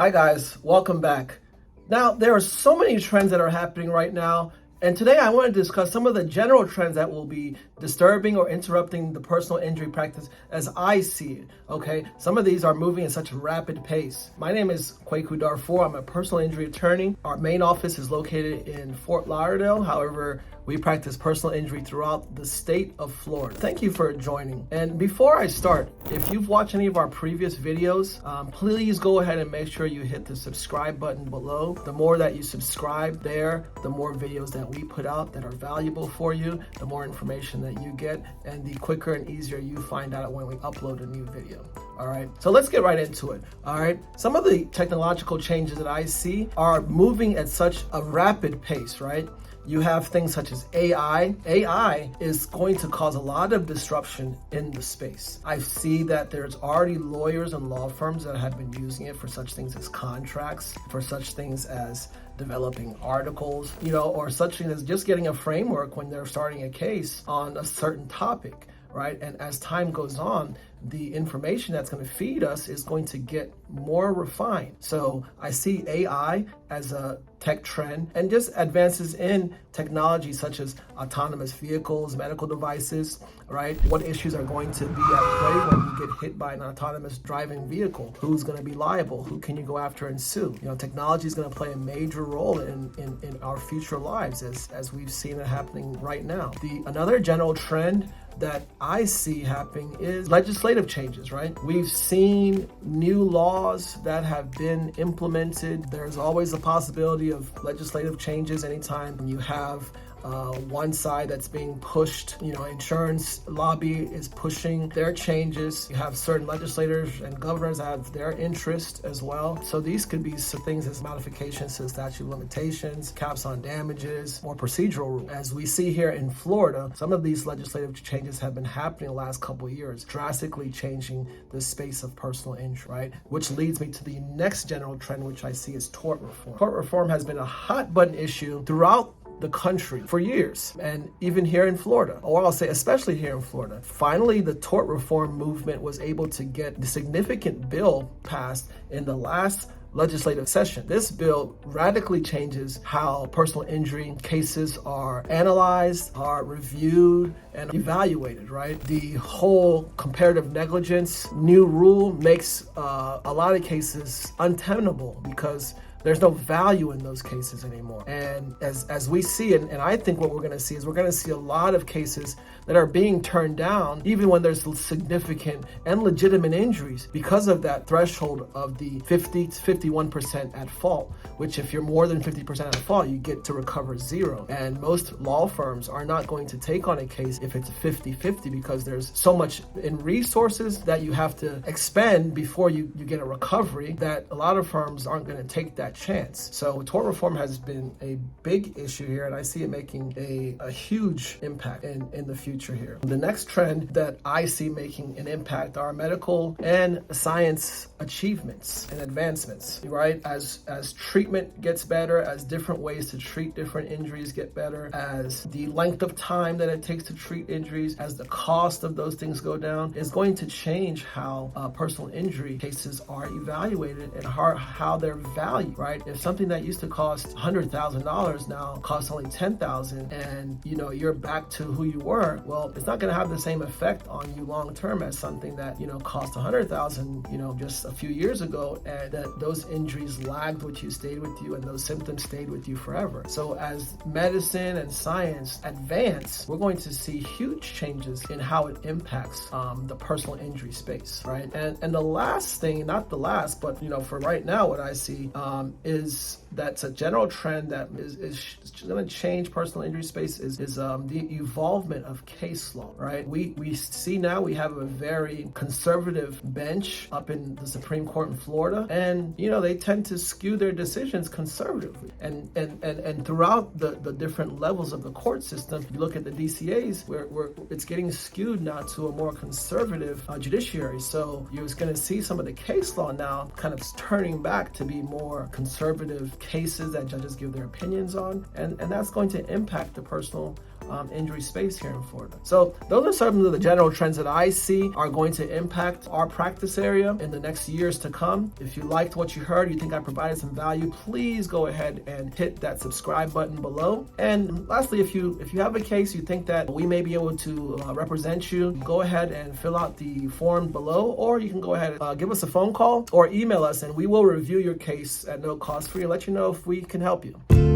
Hi guys, welcome back. Now, there are so many trends that are happening right now, and today I want to discuss some of the general trends that will be disturbing or interrupting the personal injury practice as I see it, okay? Some of these are moving at such a rapid pace. My name is Kwaku Darfour. I'm a personal injury attorney. Our main office is located in Fort Lauderdale. However, we practice personal injury throughout the state of Florida. Thank you for joining. And before I start, if you've watched any of our previous videos, please go ahead and make sure you hit the subscribe button below. The more that you subscribe there, the more videos that we put out that are valuable for you, the more information that you get, and the quicker and easier you find out when we upload a new video. All right, so let's get right into it. All right, some of the technological changes that I see are moving at such a rapid pace, right? You have things such as AI. AI is going to cause a lot of disruption in the space. I see that there's already lawyers and law firms that have been using it for such things as contracts, for such things as developing articles, or such things as just getting a framework when they're starting a case on a certain topic, right? And as time goes on, the information that's going to feed us is going to get more refined. So I see AI as a tech trend and just advances in technology such as autonomous vehicles, medical devices, right? What issues are going to be at play when you get hit by an autonomous driving vehicle? Who's going to be liable? Who can you go after and sue? Technology is going to play a major role in our future lives as we've seen it happening right now. Another general trend that I see happening is legislative changes, right? We've seen new laws that have been implemented. There's always a possibility of legislative changes anytime you have one side that's being pushed. Insurance lobby is pushing their changes. You have certain legislators and governors that have their interest as well. So these could be some things as modifications to the statute of limitations, caps on damages, more procedural rules. As we see here in Florida, some of these legislative changes have been happening the last couple of years, drastically changing the space of personal injury, right? Which leads me to the next general trend, which I see is tort reform. Tort reform has been a hot button issue throughout the country for years, and even here in Florida, or I'll say especially here in Florida. Finally, the tort reform movement was able to get the significant bill passed in the last legislative session. This bill radically changes how personal injury cases are analyzed, are reviewed, and evaluated, right? The whole comparative negligence new rule makes a lot of cases untenable because there's no value in those cases anymore. And as we see, and I think what we're going to see is we're going to see a lot of cases that are being turned down, even when there's significant and legitimate injuries, because of that threshold of the 50 to 51% at fault, which if you're more than 50% at fault, you get to recover zero. And most law firms are not going to take on a case if it's 50-50 because there's so much in resources that you have to expend before you get a recovery that a lot of firms aren't going to take that chance. So tort reform has been a big issue here, and I see it making a huge impact in the future here. The next trend that I see making an impact are medical and science achievements and advancements, right? As treatment gets better, as different ways to treat different injuries get better, as the length of time that it takes to treat injuries, as the cost of those things go down, is going to change how personal injury cases are evaluated and how they're valued, right? If something that used to cost $100,000 now costs only $10,000, and you're back to who you were, well, it's not going to have the same effect on you long term as something that cost $100,000 just a few years ago, and that those injuries lagged with you, stayed with you, and those symptoms stayed with you forever. So as medicine and science advance, we're going to see huge changes in how it impacts the personal injury space, right? And the last thing, not the last, but for right now, what I see is that's a general trend that is going to change personal injury space is the evolvement of case law, right? We see now we have a very conservative bench up in the Supreme Court in Florida, and they tend to skew their decisions conservatively. And throughout the different levels of the court system, you look at the DCAs where it's getting skewed now to a more conservative judiciary. So you're going to see some of the case law now kind of turning back to be more conservative cases that judges give their opinions on, and that's going to impact the personal injury space here in Florida. So those are some of the general trends that I see are going to impact our practice area in the next years to come. If you liked what you heard, you think I provided some value, please go ahead and hit that subscribe button below. And lastly, if you have a case you think that we may be able to represent you, go ahead and fill out the form below, or you can go ahead and give us a phone call or email us, and we will review your case at no cost for you and let you know if we can help you.